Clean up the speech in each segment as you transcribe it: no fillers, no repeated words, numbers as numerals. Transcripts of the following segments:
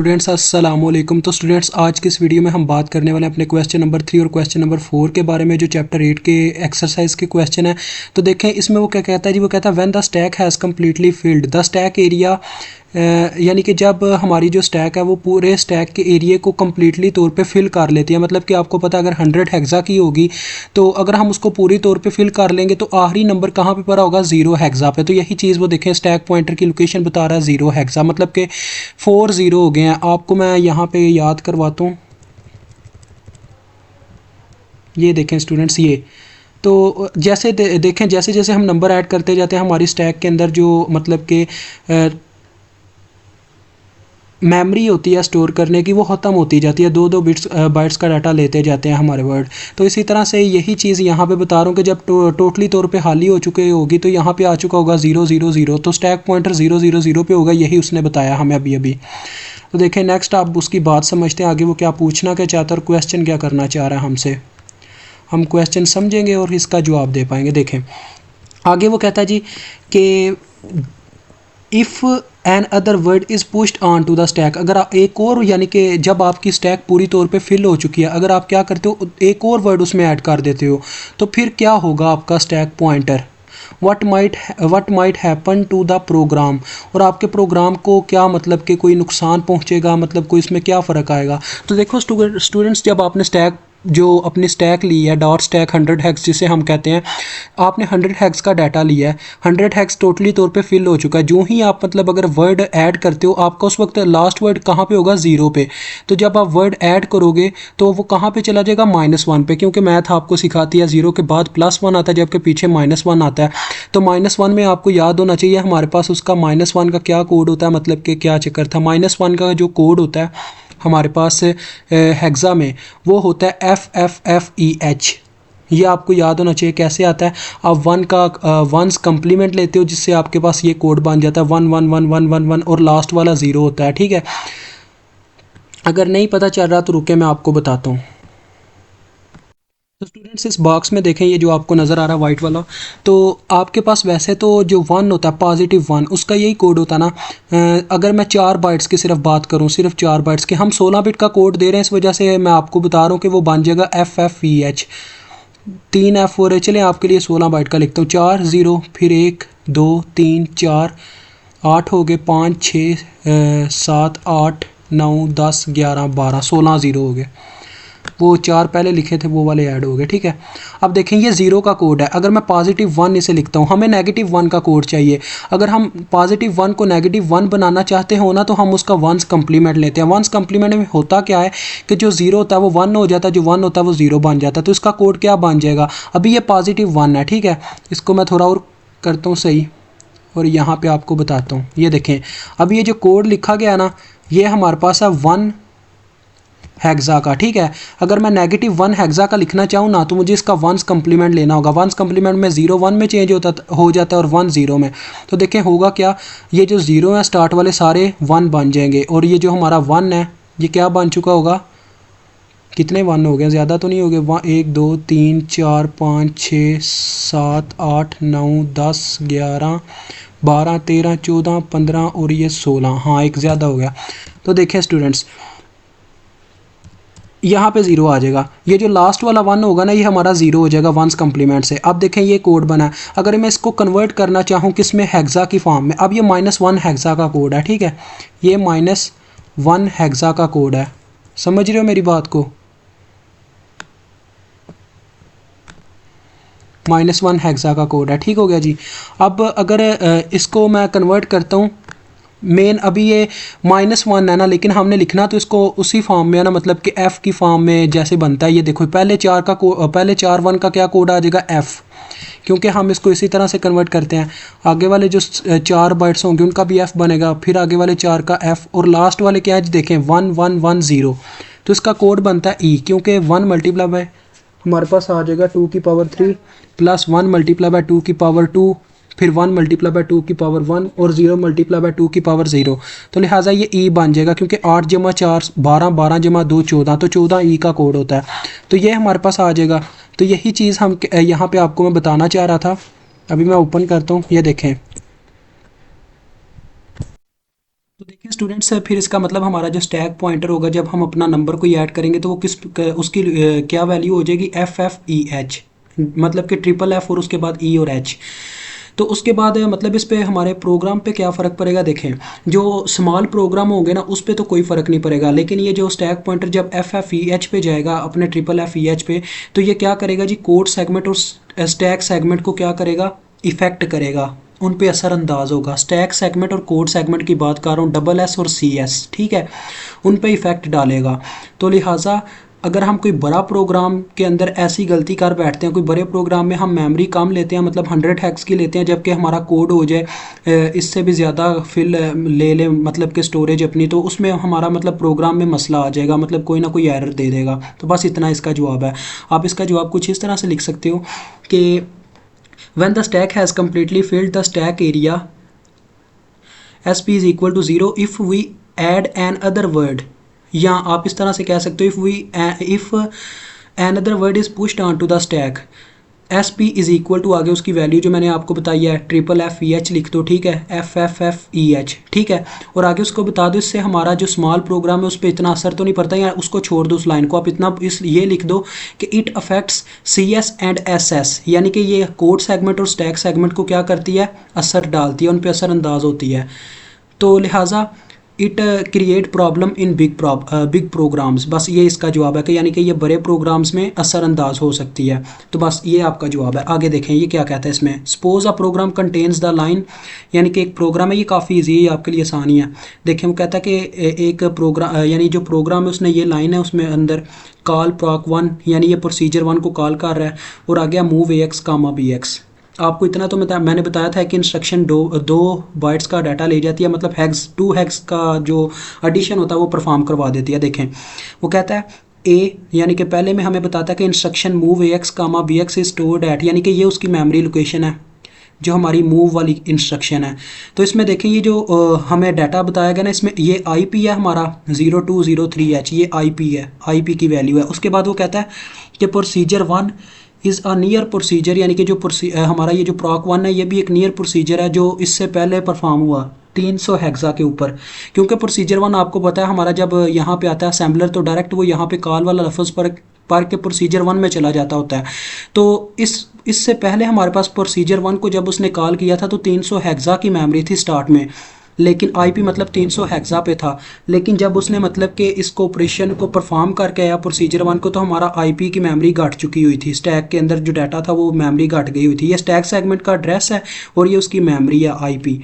Students अस्सलाम वालेकुम। तो स्टूडेंट्स आज की इस वीडियो में हम बात करने वाले हैं अपने क्वेश्चन नंबर 3 और क्वेश्चन नंबर 4 के बारे में, जो चैप्टर 8 के एक्सरसाइज के क्वेश्चन है। तो देखें इसमें वो क्या कहता है जी, वो कहता है when the stack has completely filled the stack area, यानी कि जब हमारी जो स्टैक है वो पूरे स्टैक के एरिया को कम्प्लीटली तौर पे फिल कर लेती है। मतलब कि आपको पता है अगर 100 हेक्सा की होगी तो अगर हम उसको पूरी तौर पे फिल कर लेंगे तो आखिरी नंबर कहाँ पे पड़ा होगा, 0 हेक्सा पे। तो यही चीज़ वो देखें स्टैक पॉइंटर की लोकेशन बता रहा है 0 हेक्सा, मतलब कि 4 0 हो गए हैं। आपको मैं यहाँ पे याद करवाता हूँ, ये देखें स्टूडेंट्स, ये तो जैसे देखें जैसे जैसे हम नंबर ऐड करते जाते हैं हमारी स्टैक के अंदर जो मतलब कि मेमोरी होती है स्टोर करने की, वो ख़त्म होती जाती है। 2-2 बाइट्स का डाटा लेते जाते हैं हमारे वर्ड। तो इसी तरह से यही चीज़ यहाँ पे बता रहा हूँ कि जब टोटली तौर पे खाली हो चुके होगी तो यहाँ पे आ चुका होगा 0 0 0, तो स्टैक पॉइंटर 0 0 0 पे होगा। यही उसने बताया हमें अभी अभी। तो देखें नेक्स्ट आप उसकी बात समझते हैं, आगे वो क्या पूछना क्या चाहता है और क्वेश्चन क्या करना चाह रहा है हमसे। हम क्वेश्चन समझेंगे और इसका जवाब दे पाएंगे। देखें आगे वो कहता है जी कि if another word is pushed onto the stack, अगर आप एक और, यानी कि जब आपकी स्टैक पूरी तौर पे फिल हो चुकी है, अगर आप क्या करते हो एक और वर्ड उसमें ऐड कर देते हो तो फिर क्या होगा आपका stack pointer. What might happen to the program, और आपके प्रोग्राम को क्या मतलब कि कोई नुकसान पहुंचेगा, मतलब कोई इसमें क्या फ़र्क आएगा। तो देखो स्टूडेंट्स, जब आपने स्टैक जो अपनी स्टैक ली है डॉट स्टैक 100 हैक्स जिसे हम कहते हैं, आपने 100 हैक्स का डाटा लिया है, 100 हैक्स टोटली तौर पे फिल हो चुका है। जो ही आप मतलब अगर वर्ड ऐड करते हो आपका उस वक्त लास्ट वर्ड कहाँ पे होगा, 0 पे। तो जब आप वर्ड ऐड करोगे तो वो कहाँ पे चला जाएगा, -1 पे, क्योंकि मैथ आपको सिखाती है 0 के बाद +1 आता है जबकि पीछे -1 आता है। तो -1 में आपको याद होना चाहिए हमारे पास उसका -1 का क्या कोड होता है, मतलब कि क्या चक्कर था। -1 का जो कोड होता है हमारे पास हेक्सा में, वो होता है FFFEH। ये आपको याद होना चाहिए। कैसे आता है, आप 1 का वंस कम्प्लीमेंट लेते हो जिससे आपके पास ये कोड बन जाता है 1 1 1 1 1 1 और लास्ट वाला 0 होता है। ठीक है, अगर नहीं पता चल रहा तो रुके मैं आपको बताता हूँ। तो स्टूडेंट्स इस बॉक्स में देखें, ये जो आपको नज़र आ रहा है वाइट वाला, तो आपके पास वैसे तो जो 1 होता है +1 उसका यही कोड होता है ना। अगर मैं 4 बाइट्स की सिर्फ बात करूं, सिर्फ 4 बाइट्स की, हम 16 बिट का कोड दे रहे हैं, इस वजह से मैं आपको बता रहा हूँ कि वो बन जाएगा FFEH 3F4। चलें आपके लिए 16 बाइट का लिखता हूँ, 4 0 फिर 1 2 3 4 8 हो गए, 5 6 7 8 9 10 11 12 16 0 हो गए। वो 4 पहले लिखे थे वो वाले ऐड हो गए। ठीक है, अब देखें ये 0 का कोड है। अगर मैं +1 इसे लिखता हूँ, हमें -1 का कोड चाहिए। अगर हम +1 को -1 बनाना चाहते हो ना तो हम उसका वंस कम्प्लीमेंट लेते हैं। वंस कम्प्लीमेंट में होता क्या है कि जो 0 होता है वो 1 हो जाता है, जो 1 होता है वो 0 बन जाता है। तो इसका कोड क्या बन जाएगा, अभी ये +1 है। ठीक है, इसको मैं थोड़ा और करता हूँ सही और यहाँ पे आपको बताता हूँ। ये देखें अब ये जो कोड लिखा गया ना, ये हमारे पास है 1 हेक्सा का। ठीक है, अगर मैं -1 हेक्सा का लिखना चाहूँ ना तो मुझे इसका वंस कम्प्लीमेंट लेना होगा। वंस कम्प्लीमेंट में 0 1 में चेंज हो जाता है और 1 0 में। तो देखें होगा क्या, ये जो 0 है स्टार्ट वाले सारे 1 बन जाएंगे और ये जो हमारा 1 है ये क्या बन चुका होगा, कितने 1 हो गए, ज़्यादा तो नहीं हो गए, 1 2 3 4 5 6 7 8 9 10 11 12 13 14 15 और ये 16, हाँ एक ज़्यादा हो गया। तो देखें स्टूडेंट्स यहाँ पे 0 आ जाएगा। ये जो लास्ट वाला 1 होगा ना ये हमारा 0 हो जाएगा वंस कम्प्लीमेंट से। अब देखें ये कोड बना है, अगर मैं इसको कन्वर्ट करना चाहूँ किस में, हेक्सा की फॉर्म में। अब ये -1 हेक्सा का कोड है। ठीक है, ये -1 हेक्सा का कोड है, समझ रहे हो मेरी बात को। -1 हेक्सा का कोड है, ठीक हो गया जी। अब अगर इसको मैं कन्वर्ट करता हूँ मेन, अभी ये -1 है ना, लेकिन हमने लिखना तो इसको उसी फॉर्म में है ना, मतलब कि F की फॉर्म में जैसे बनता है। ये देखो पहले 4 1 का क्या कोड आ जाएगा, F, क्योंकि हम इसको इसी तरह से कन्वर्ट करते हैं। आगे वाले जो 4 बाइट्स होंगे उनका भी F बनेगा, फिर आगे वाले 4 का F, और लास्ट वाले क्या है देखें 1 1 1 0। तो इसका कोड बनता है E, क्योंकि 1 मल्टीप्लाई बाय हमारे पास आ जाएगा 2 की पावर 3 प्लस 1 मल्टीप्लाई बाय 2 की पावर 2, फिर 1 मल्टीप्लाई बाय 2 की पावर 1 और 0 मल्टीप्लाई बाय 2 की पावर 0। तो लिहाजा ये ई बन जाएगा, क्योंकि 8 जमा 4 12, 12 जमा 2 14, तो 14 ई का कोड होता है। तो ये हमारे पास आ जाएगा। तो यही चीज़ हम यहाँ पे आपको मैं बताना चाह रहा था। अभी मैं ओपन करता हूँ, ये देखें तो देखिए स्टूडेंट्स, फिर इसका मतलब हमारा जो स्टैक पॉइंटर होगा जब हम अपना नंबर को ऐड करेंगे तो वो उसकी क्या वैल्यू हो जाएगी, FFEH, मतलब कि ट्रिपल एफ और उसके बाद ई और एच। तो उसके बाद मतलब इस पे हमारे प्रोग्राम पे क्या फ़र्क पड़ेगा, देखें जो स्मॉल प्रोग्राम होंगे ना उस पे तो कोई फ़र्क नहीं पड़ेगा, लेकिन ये जो स्टैक पॉइंटर जब FFEH पे जाएगा अपने ट्रिपल FEH पे, तो ये क्या करेगा जी, कोड सेगमेंट और स्टैक सेगमेंट को क्या करेगा, इफेक्ट करेगा, उन पे असरअंदाज होगा। स्टैक सेगमेंट और कोड सेगमेंट की बात कर रहा हूँ, डबल एस और CS, ठीक है, उन पे इफेक्ट डालेगा। तो लिहाजा अगर हम कोई बड़ा प्रोग्राम के अंदर ऐसी गलती कर बैठते हैं, कोई बड़े प्रोग्राम में हम मेमोरी कम लेते हैं, मतलब 100 हैक्स की लेते हैं, जबकि हमारा कोड हो जाए इससे भी ज़्यादा फिल ले लें मतलब कि स्टोरेज अपनी, तो उसमें हमारा मतलब प्रोग्राम में मसला आ जाएगा, मतलब कोई ना कोई एरर दे देगा। तो बस इतना इसका जवाब है। आप इसका जवाब कुछ इस तरह से लिख सकते हो कि when the stack has completely filled the stack area, SP is equal to 0 if we add an other word, या आप इस तरह से कह सकते हो if another word is pushed onto the stack, SP is equal to, आगे उसकी वैल्यू जो मैंने आपको बताई है, ट्रिपल FEH लिख दो, ठीक है, FFFEH, ठीक है, और आगे उसको बता दो, इससे हमारा जो स्मॉल प्रोग्राम है उस पर इतना असर तो नहीं पड़ता, या उसको छोड़ दो उस लाइन को, आप इतना ये लिख दो कि it affects CS and SS, यानी कि ये कोड सेगमेंट और स्टैक सेगमेंट को क्या करती है, असर डालती है, उन पर असरअंदाज होती है। तो लिहाजा it create problem in big programs, बस ये इसका जवाब है कि यानी कि ये बड़े प्रोग्राम्स में असरअंदाज हो सकती है। तो बस ये आपका जवाब है। आगे देखें ये क्या कहता है इसमें, suppose a program contains the line, यानी कि एक प्रोग्राम है, ये काफ़ी ईजी है, आपके लिए आसानी है। देखें वो कहता है कि एक प्रोग्राम यानी जो प्रोग्राम है उसने ये लाइन है, उसमें अंदर कॉल proc1, यानी ये प्रोसीजर 1 को कॉल कर रहा है, और आ गया मूव AX, BX। आपको इतना तो मैंने बताया था कि इंस्ट्रक्शन दो बाइट्स का डाटा ले जाती है, मतलब हैग्स 2 हैग्स का जो एडिशन होता है वो परफॉर्म करवा देती है। देखें वो कहता है ए, यानी कि पहले में हमें बताता है कि instruction move AX, BX is stored at, यानी कि ये उसकी मेमोरी लोकेशन है जो हमारी मूव वाली इंस्ट्रक्शन है। तो इसमें देखें ये जो हमें डाटा बताया गया ना, इसमें ये IP है हमारा 0203H, ये IP है, IP की वैल्यू है। उसके बाद वो कहता है कि procedure 1 is a near procedure, यानी कि जो हमारा ये जो proc1 है ये भी एक नियर प्रोसीजर है जो इससे पहले परफॉर्म हुआ 300 हेक्सा के ऊपर, क्योंकि प्रोसीजर 1 आपको पता है हमारा जब यहाँ पे आता है असेंबलर तो डायरेक्ट वो यहाँ पे कॉल वाला लफ्ज़ पर के प्रोसीजर 1 में चला जाता होता है। तो इससे पहले हमारे पास प्रोसीजर 1 को जब उसने कॉल किया था तो 300 हेक्सा की मेमोरी थी स्टार्ट में, लेकिन IP मतलब 300 हेक्सा पे था। लेकिन जब उसने मतलब कि इसको ऑपरेशन को परफॉर्म करके आया प्रोसीजर 1 को, तो हमारा IP की मेमोरी घट चुकी हुई थी, स्टैक के अंदर जो डाटा था वो मेमोरी घट गई हुई थी। ये स्टैक सेगमेंट का एड्रेस है और ये उसकी मेमोरी है IP।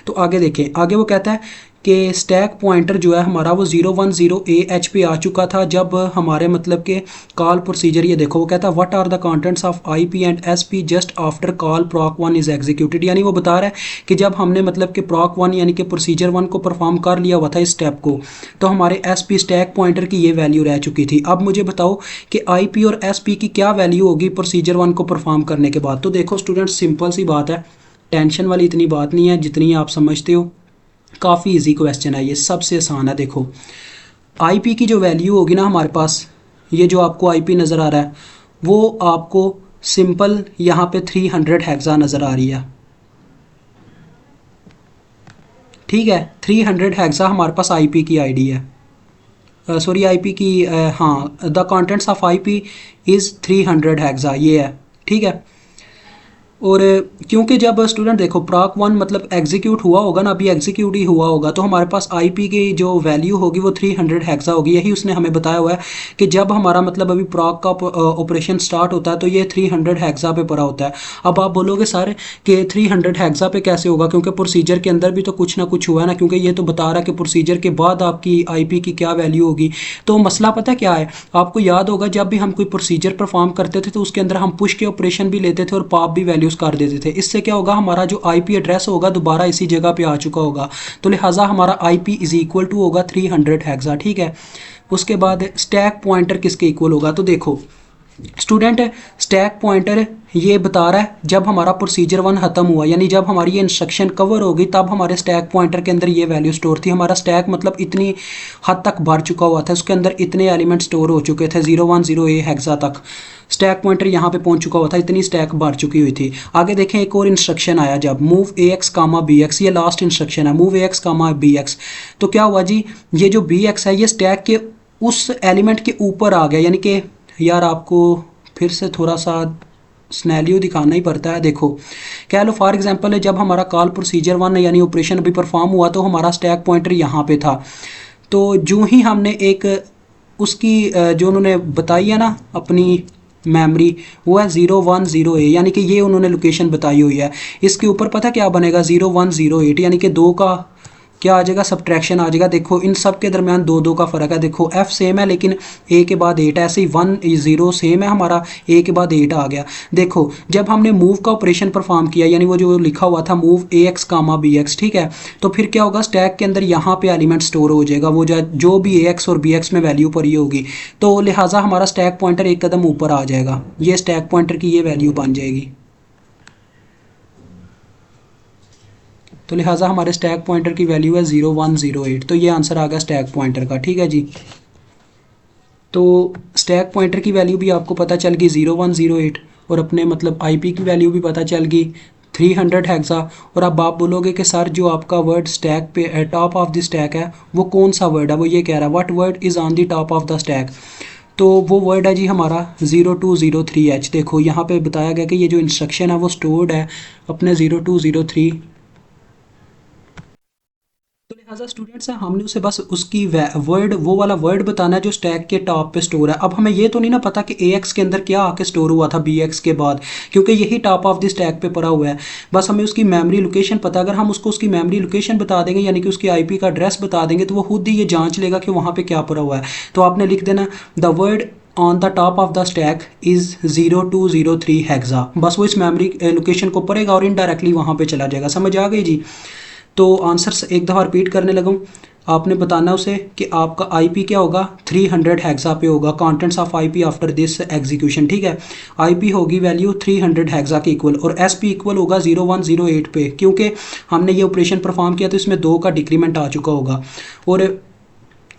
तो आगे देखें, आगे वो कहता है कि स्टैक पॉइंटर जो है हमारा वो 010AH पे आ चुका था जब हमारे मतलब के कॉल प्रोसीजर, ये देखो वो कहता है what are the contents of IP and SP just after call proc1 is executed, यानी वो बता रहा है कि जब हमने मतलब कि proc1 यानी कि प्रोसीजर 1 को परफॉर्म कर लिया हुआ था इस स्टेप को, तो हमारे SP स्टैक पॉइंटर की ये वैल्यू रह चुकी थी। अब मुझे बताओ कि IP और SP की क्या वैल्यू होगी प्रोसीजर 1 को परफॉर्म करने के बाद। तो देखो स्टूडेंट, सिंपल सी बात है, टेंशन वाली इतनी बात नहीं है जितनी आप समझते हो, काफ़ी इजी क्वेश्चन है, ये सबसे आसान है। देखो IP की जो वैल्यू होगी ना हमारे पास, ये जो आपको IP नज़र आ रहा है वो आपको सिंपल यहाँ पे 300 हेक्सा नज़र आ रही है, ठीक है, 300 हेक्सा हमारे पास IP की ID है, सॉरी IP की हाँ, the contents of IP is 300 hexa, ये है, ठीक है। और क्योंकि जब स्टूडेंट देखो proc1 मतलब एग्जीक्यूट हुआ होगा ना, अभी एग्जीक्यूट ही हुआ होगा, तो हमारे पास IP की जो वैल्यू होगी वो 300 हेक्सा होगी। यही उसने हमें बताया हुआ है कि जब हमारा मतलब अभी proc का ऑपरेशन स्टार्ट होता है तो ये 300 हेक्सा पे पड़ा होता है। अब आप बोलोगे सर कि 300 हेक्सा पे कैसे होगा, क्योंकि प्रोसीजर के अंदर भी तो कुछ ना कुछ हुआ है ना, क्योंकि ये तो बता रहा है कि प्रोसीजर के बाद आपकी IP की क्या वैल्यू होगी। तो मसला पता क्या है, आपको याद होगा जब भी हम कोई प्रोसीजर परफॉर्म करते थे तो उसके अंदर हम पुश के ऑपरेशन भी लेते थे और पॉप भी वैल्यूज कर देते थे। इससे क्या होगा, हमारा जो IP एड्रेस होगा दोबारा इसी जगह पे आ चुका होगा, तो लिहाजा हमारा IP इज इक्वल टू होगा 300 हेक्सा, ठीक है। उसके बाद स्टैक पॉइंटर किसके इक्वल होगा, तो देखो स्टूडेंट स्टैक पॉइंटर ये बता रहा है जब हमारा प्रोसीजर 1 ख़त्म हुआ, यानी जब हमारी ये इंस्ट्रक्शन कवर हो गई तब हमारे स्टैक पॉइंटर के अंदर ये वैल्यू स्टोर थी। हमारा स्टैक मतलब इतनी हद तक भर चुका हुआ था, उसके अंदर इतने एलिमेंट स्टोर हो चुके थे 010A हेक्सा तक। स्टैक पॉइंटर यहाँ पे पहुंच चुका हुआ था, इतनी स्टैक भर चुकी हुई थी। आगे देखें एक और इंस्ट्रक्शन आया जब मूव AX कामा BX, ये लास्ट इंस्ट्रक्शन है मूव AX कामा BX। तो क्या हुआ जी, ये जो BX है ये स्टैक के उस एलिमेंट के ऊपर आ गया, यानी कि यार आपको फिर से थोड़ा सा स्नैलियो दिखाना ही पड़ता है। देखो कह लो फॉर एग्जांपल जब हमारा कॉल प्रोसीजर 1 यानी ऑपरेशन अभी परफॉर्म हुआ तो हमारा स्टैक पॉइंटर यहाँ पे था। तो जो ही हमने एक उसकी जो उन्होंने बताई है ना अपनी मेमोरी, वो है 010A, यानी कि ये उन्होंने लोकेशन बताई हुई है। इसके ऊपर पता क्या बनेगा 0108, यानी कि 2 का क्या आ जाएगा, सब्ट्रैक्शन आ जाएगा। देखो इन सब के दरमियान 2 का फ़र्क है। देखो F सेम है लेकिन A के बाद 8 है, ऐसे ही 1 0 सेम है हमारा, A के बाद 8 आ गया। देखो जब हमने मूव का ऑपरेशन परफॉर्म किया, यानी वो जो लिखा हुआ था मूव AX कामा BX, ठीक है, तो फिर क्या होगा स्टैक के अंदर यहाँ पे एलिमेंट स्टोर हो जाएगा, वो जो भी AX और BX में वैल्यू पड़ी होगी, तो लिहाजा हमारा स्टैक पॉइंटर एक कदम ऊपर आ जाएगा। ये स्टैक पॉइंटर की ये वैल्यू बन जाएगी। तो लिहाजा हमारे स्टैक पॉइंटर की वैल्यू है 0108। तो ये आंसर आ गया स्टैक पॉइंटर का, ठीक है जी। तो स्टैक पॉइंटर की वैल्यू भी आपको पता चल गई 0108, और अपने मतलब आईपी की वैल्यू भी पता चल गई 300 हेक्सा। और अब आप बोलोगे कि सर जो आपका वर्ड स्टैक पे टॉप ऑफ द स्टैक है वो कौन सा वर्ड है, वो ये कह रहा है what word is on the top of the stack. तो वो वर्ड है जी हमारा 0203H। देखो यहाँ पे बताया गया कि ये जो इंस्ट्रक्शन है वो स्टोर्ड है अपने 0203। तो लिहाजा स्टूडेंट्स हैं हमने उसे बस उसकी वर्ड वो वाला वर्ड बताना है जो स्टैक के टॉप पे स्टोर है। अब हमें ये तो नहीं ना पता कि AX के अंदर क्या आके स्टोर हुआ था BX के बाद, क्योंकि यही टॉप ऑफ द स्टैक पे पड़ा हुआ है। बस हमें उसकी मेमोरी लोकेशन पता, अगर हम उसको उसकी मेमोरी लोकेशन बता देंगे यानी कि उसकी IP का एड्रेस बता देंगे तो वो खुद ही ये जांच लेगा कि वहाँ पे क्या पड़ा हुआ है। तो आपने लिख देना the word on the top of the stack is 0203 hexa. बस वो इस मेमोरी लोकेशन को पढ़ेगा और इनडायरेक्टली वहाँ पे चला जाएगा। समझ आ गई जी। तो आंसर एक दफ़ा रिपीट करने लगा, आपने बताना उसे कि आपका IP क्या होगा 300 हेक्सा पे होगा, contents of IP after this execution, ठीक है। IP होगी वैल्यू 300 हेक्सा की इक्वल, और SP इक्वल होगा 0108 पे, क्योंकि हमने ये ऑपरेशन परफॉर्म किया तो इसमें 2 का डिक्रीमेंट आ चुका होगा। और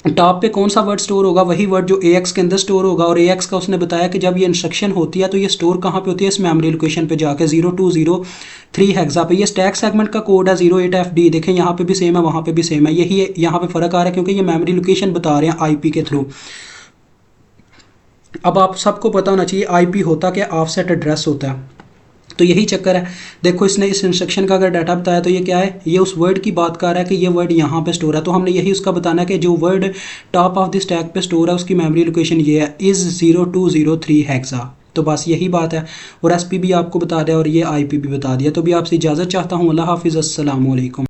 टॉप पे कौन सा वर्ड स्टोर होगा, वही वर्ड जो AX के अंदर स्टोर होगा। और AX का उसने बताया कि जब ये इंस्ट्रक्शन होती है तो ये स्टोर कहाँ पे होती है, इस मेमोरी लोकेशन पे जाके 0203 हेक्सा पे। ये स्टैक सेगमेंट का कोड है 08FD। देखें यहाँ पे भी सेम है, वहाँ पे भी सेम है, यही यहाँ पे फ़र्क आ रहा है क्योंकि ये मेमोरी लोकेशन बता रहे हैं IP के थ्रू। अब आप सबको पता होना चाहिए IP होता क्या, ऑफसेट एड्रेस होता है, तो यही चक्कर है। देखो इसने इस इंस्ट्रक्शन का अगर डाटा बताया तो ये क्या है, ये उस वर्ड की बात कर रहा है कि ये वर्ड यहाँ पे स्टोर है। तो हमने यही उसका बताना है कि जो word top of the stack पे स्टोर है उसकी मेमोरी लोकेशन ये है इज़ 0203 हेक्सा। तो बस यही बात है। और SP भी आपको बता दिया और ये IP भी बता दिया। तो भी आपसे इजाज़त चाहता हूँ। अल्लाह हाफिज़, अस्सलाम वालेकुम।